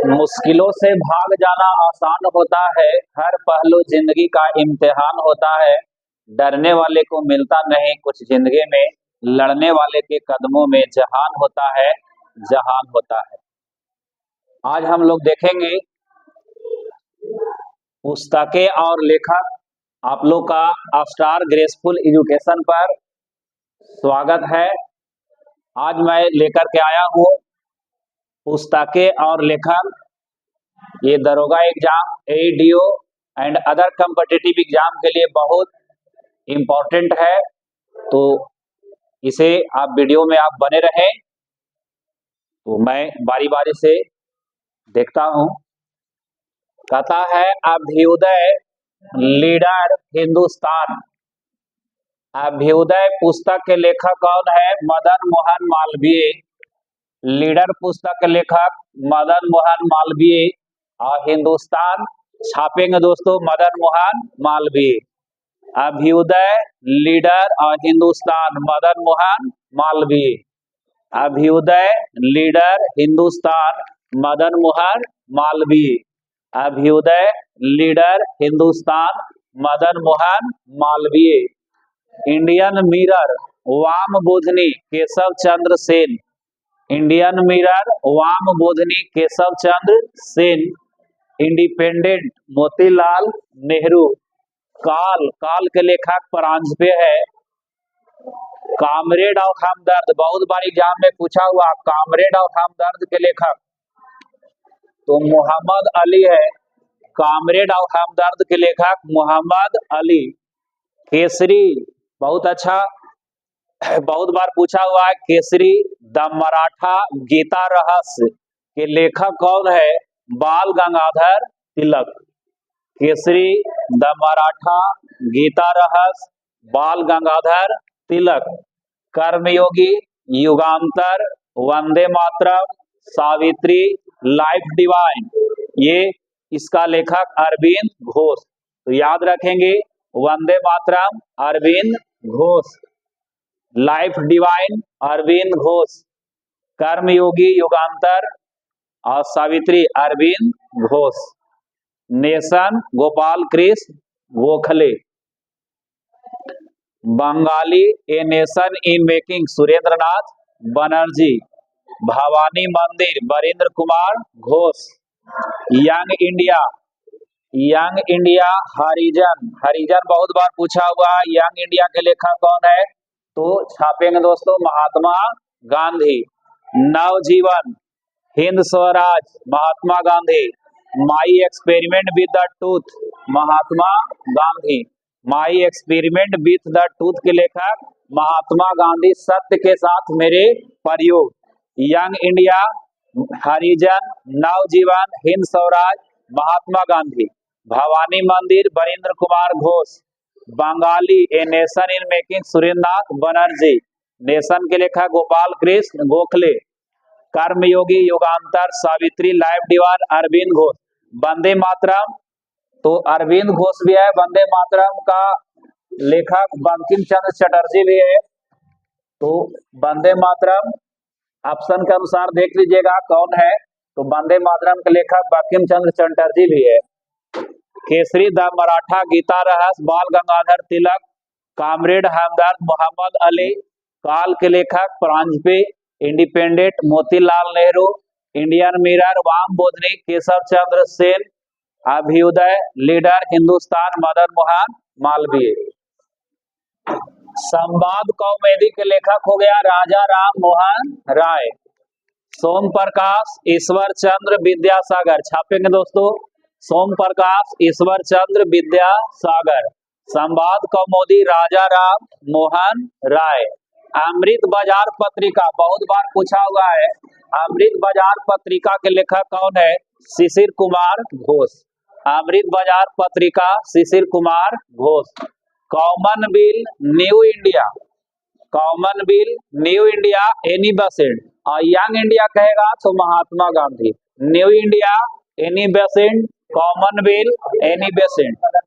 मुश्किलों से भाग जाना आसान होता है, हर पहलू जिंदगी का इम्तिहान होता है। डरने वाले को मिलता नहीं कुछ जिंदगी में, लड़ने वाले के कदमों में जहान होता है, जहान होता है। आज हम लोग देखेंगे पुस्तकें और लेखक। आप लोग का स्टार ग्रेसफुल एजुकेशन पर स्वागत है। आज मैं लेकर के आया हूँ पुस्तकें और लेखक। ये दरोगा exam, ADO and other competitive exam के लिए बहुत इम्पोर्टेंट है, तो इसे आप वीडियो में आप बने रहें। तो मैं बारी बारी से देखता हूँ। कहता है अभ्युदय लीडर हिंदुस्तान। अभ्युदय पुस्तक के लेखक कौन है? मदन मोहन मालवीय। लीडर पुस्तक के लेखक मदन मोहन मालवीय। और हिंदुस्तान छापेंगे दोस्तों मदन मोहन मालवीय। अभ्युदय लीडर और Hindustan Madan Mohan Malaviya. Abhyudaya Leader Hindustan Madan Mohan Malaviya. Abhyudaya Leader Hindustan Madan Mohan Malaviya. Indian Mirror Vama Bodhini Keshab Chandra Sen. Indian Mirror Vama Bodhini Keshab Chandra Sen. Independent Motilal Nehru. Kal, Kal के लेखक परांजपे है। कामरेड ऑफ हमदर्द, बहुत बार एग्जाम में पूछा हुआ, कामरेड ऑफ हमदर्द के लेखक तो मोहम्मद अली है। कामरेड ऑफ हमदर्द के लेखक मोहम्मद अली। केसरी, बहुत अच्छा, बहुत बार पूछा हुआ है। केसरी द मराठा गीता रहस्य के लेखक कौन है? Bal Gangadhar Tilak. Kesari the Maratha Gita Rahasya Bal Gangadhar Tilak. Karmayogi, Yugantar, Vande Mataram, Savitri, life divine, ये इसका लेखक अरविंद घोष। तो याद रखेंगे वंदे मातरम अरविंद घोष, लाइफ डिवाइन अरविंद घोष, कर्मयोगी युगांतर और Savitri Arvind Ghosh. Nation Gopal Krishna Gokhale. Bengalee a nation in making Surendranath Banerjee. Bhavani Mandir Barindra Kumar Ghosh. Young India, young India Harijan, Harijan बहुत बार पूछा हुआ है। यंग इंडिया के लेखक कौन है? तो छापेंगे दोस्तों महात्मा गांधी। नवजीवन Hind Swaraj Mahatma Gandhi. My experiment with the tooth Mahatma Gandhi. My experiment with the tooth के लेखक महात्मा गांधी। सत्य के साथ मेरे प्रयोग। Young India, Harijan, Navjeevan, Hind Swaraj Mahatma Gandhi. Bhavani Mandir Barindra Kumar Ghosh. Bengali a nation in making Surendranath Banerjee. Nation के लेखक गोपाल कृष्ण गोखले। कर्मयोगी युगांतर सावित्री लाइफ डिवाइन अरविंद घोष। वंदे मातरम तो अरविंद घोष भी है। वंदे मातरम का लेखक बंकिम चंद्र चटर्जी भी है। तो वंदे मातरम ऑप्शन के अनुसार देख लीजिएगा कौन है। तो वंदे मातरम के लेखक बंकिम चंद्र चटर्जी भी है। केसरी द मराठा गीता रहस्य बाल गंगाधर तिलक। कामरेड हमदर्द मोहम्मद अली। काल के लेखक Paranjape. Independent Motilal Nehru. Indian Mirror Vama Bodhini Keshab Chandra Sen. Abhyudaya Leader Hindustan Madan Mohan Malaviya. Sambad Kaumudi के लेखक हो गया राजा राम मोहन राय। सोम प्रकाश ईश्वर चंद्र विद्यासागर। छापेंगे दोस्तों सोम प्रकाश ईश्वर चंद्र विद्यासागर। संवाद कौमुदी राजा राम मोहन राय। अमृत बाजार पत्रिका बहुत बार पूछा हुआ है। अमृत बाजार पत्रिका के लेखक कौन है? शिशिर Kumar Ghosh. Amrita Bazar Patrika Shishir Kumar Ghosh. Commonwealth new India, commonwealth new India Annie Besant. और यंग इंडिया कहेगा तो Mahatma Gandhi. New India Annie Besant, commonwealth Annie Besant.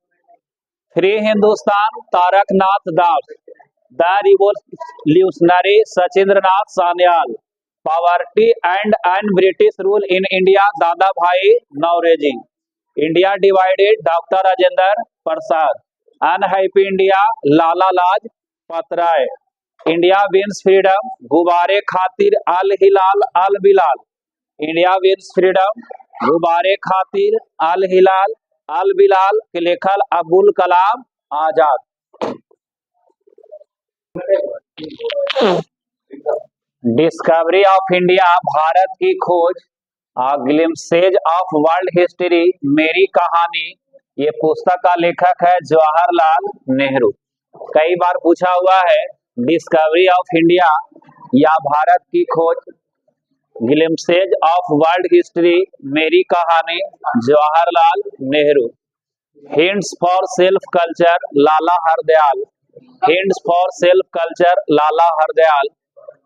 Free Hindustan Taraknath Das. The revolutionary Sachindranath Sanyal. Poverty and British rule in India, Dadabhai Naoroji. India divided, doctor Rajendra Prasad. Unhappy India, Lala Lajpat Rai. India wins freedom, Ghubar Khatir Al Hilal Al Bilal. India wins freedom, Ghubar Khatir Al Hilal Al Bilal के लेखक Abul Kalam Azad. Discovery of India, Bharat की खोज। Glimpses of world history, Meri कहानी। ये पुस्तक का लेखक है जवाहरलाल नेहरू। कई बार पूछा हुआ है डिस्कवरी ऑफ इंडिया या भारत की खोज, glimpses of world history, Meri Kahani, Jawaharlal Nehru. Hints for self culture, Lala Hardayal. Hints for self culture, Lala Hardayal.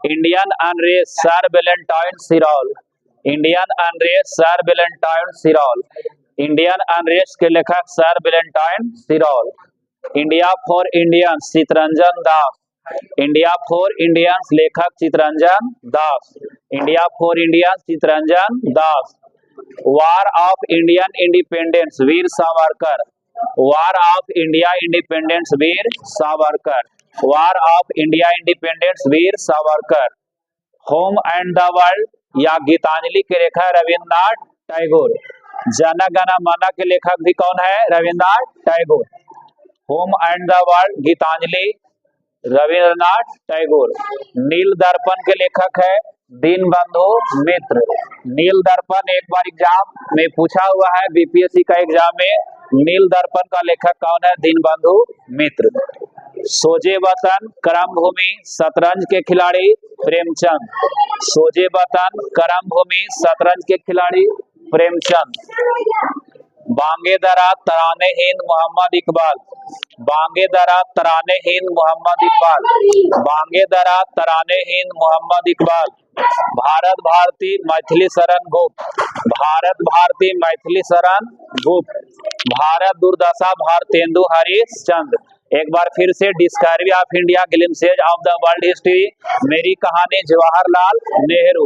Indian unrest, sir Valentine Chirol. Indian unrest, sir Valentine Chirol. Indian unrest के लेखक sir Valentine Chirol. India for Indians, Chittaranjan Das. India for Indians, लेखक Chittaranjan Das. India for Indians, Chittaranjan Das. War of Indian independence, Veer Savarkar. War of India independence, Veer Savarkar. War of India independence, Veer Savarkar. Home and the world या गीतांजलि के लेखक रविन्द्रनाथ टैगोर। जन गण मन के लेखक भी कौन है? Rabindranath Tagore. Home and the world, Gitanjali, Rabindranath Tagore. Neel Darpan के लेखक है दीनबंधु मित्र। नील दर्पण एक बार एग्जाम में पूछा हुआ है, बीपीएससी का एग्जाम में। नील दर्पण का लेखक कौन है? दीनबंधु मित्र। सोजे वतन, करम भूमि, शतरंज के खिलाड़ी प्रेमचंद। सोजे वतन, करम भूमि, शतरंज के खिलाड़ी प्रेमचंद। बांगे दरा, तराने हिंद, मोहम्मद इकबाल। बांगे दरा, तराने हिंद, मोहम्मद इकबाल। बांगे दरा, तराने हिंद, मोहम्मद इकबाल। भारत भारती, मैथिली शरण गुप्त। भारत भारती, मैथिली शरण गुप्त। भारत दुर्दशा, भारतेंदु हरिश्चंद्र। एक बार फिर से discovery of India, glimpses of the world history, Meri Kahani, Jawaharlal Nehru.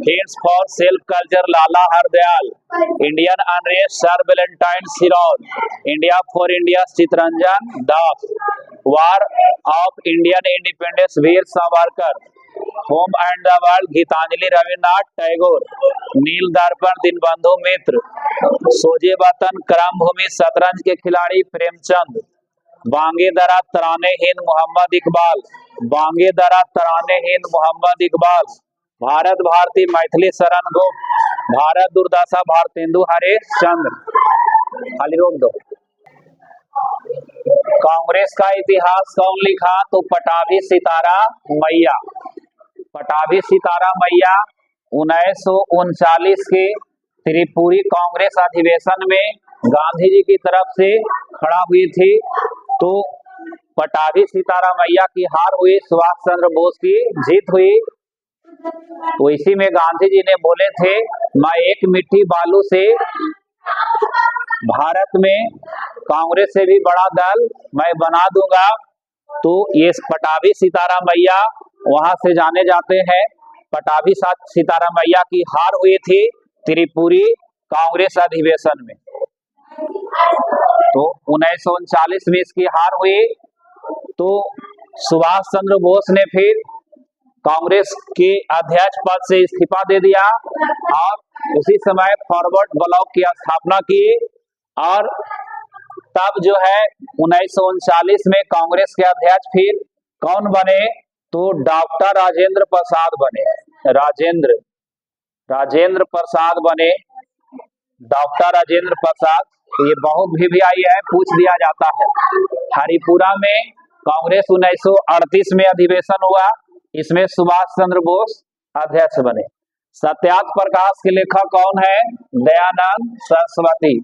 Hints for self culture, Lala Hardayal. Indian unrest, sir Valentine Chirol. India for India, Chittaranjan Das. War of Indian independence, Veer Savarkar. Home and the world, Gitanjali, Rabindranath Tagore. Neel Darpan, Dinabandhu मित्र। सोजे वतन, करम भूमि, शतरंज के खिलाड़ी प्रेमचंद। बांगे दरा, तराने हिंद, मोहम्मद इकबाल। बांगे दरा, तराने हिंद, मोहम्मद इकबाल। भारत भारती, मैथिली शरण गुप्त। भारत दुर्दशा, भारतेंदु हरिश्चंद्र। खाली रोक दो। कांग्रेस का इतिहास कौन लिखा? तो पटाभी सितारा मैया। पटाभी सितारा मैया 1939 के त्रिपुरी कांग्रेस अधिवेशन में गांधी जी की तरफ से खड़ा हुई थी। तो पटाभी सीताराम मैया की हार हुई, सुभाष चंद्र बोस की जीत हुई। तो इसी में गांधी जी ने बोले थे, मैं एक मिट्टी बालू से भारत में कांग्रेस से भी बड़ा दल मैं बना दूंगा। तो ये पटाभी सीताराम मैया वहां से जाने जाते हैं। पटाभी सीताराम मैया की हार हुई थी त्रिपुरी कांग्रेस अधिवेशन में। तो 1939 में इसकी हार हुई। तो सुभाष चंद्र बोस ने फिर कांग्रेस के अध्यक्ष पद से इस्तीफा दे दिया और उसी समय फॉरवर्ड ब्लॉक की स्थापना की। और तब जो है 1939 में कांग्रेस के अध्यक्ष फिर कौन बने? तो डॉक्टर राजेंद्र प्रसाद बने। राजेंद्र प्रसाद बने। डॉक्टर राजेंद्र प्रसाद, ये बहुत VVI है, पूछ दिया जाता है। हरिपुरा में कांग्रेस 1938 में अधिवेशन हुआ, इसमें सुभाष चंद्र बोस अध्यक्ष बने। सत्याग्रह प्रकाश के लेखक कौन है? दयानंद सरस्वती।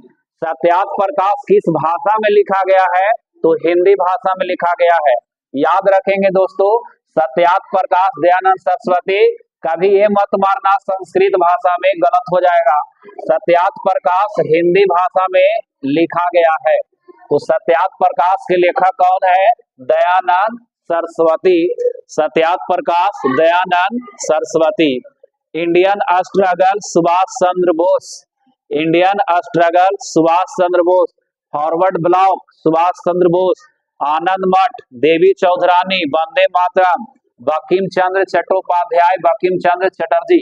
सत्याग्रह प्रकाश किस भाषा में लिखा गया है? तो हिंदी भाषा में लिखा गया है। याद रखेंगे दोस्तों, सत्याग्रह प्रकाश दयानंद सरस्वती। कभी ये मत मारना संस्कृत भाषा में, गलत हो जाएगा। सत्याग्रह प्रकाश हिंदी भाषा में लिखा गया है। तो सत्याग्रह प्रकाश के लेखक कौन है? दयानंद सरस्वती। सत्याग्रह प्रकाश Dayanand Saraswati. Indian struggle Subhash Chandra Bose, Indian struggle Subhash Chandra Bose. Forward block Subhash Chandra Bose. आनंद मठ देवी चौधरानी, वंदे मातरम बंकिम चंद्र चट्टोपाध्याय, बंकिम चंद्र चटर्जी।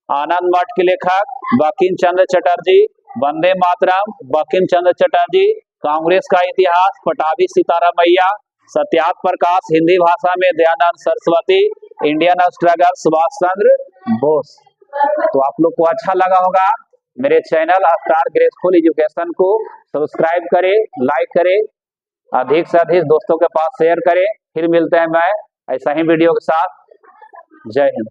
आनंद मठ के लेखक बंकिम चंद्र चटर्जी, वंदे मातरम बंकिम चंद्र चटर्जी। कांग्रेस का इतिहास पटाभी सीतारामैया। सत्यार्थ प्रकाश हिंदी भाषा में दयानंद सरस्वती। Indian struggle Subhash Chandra Bose. तो आप लोग को अच्छा लगा होगा। मेरे चैनल स्टार ग्रेसफुल एजुकेशन को सब्सक्राइब करें, लाइक करें, अधिक से अधिक दोस्तों के पास शेयर करें। फिर मिलते हैं मैं ऐसा ही वीडियो के साथ। जय हिंद।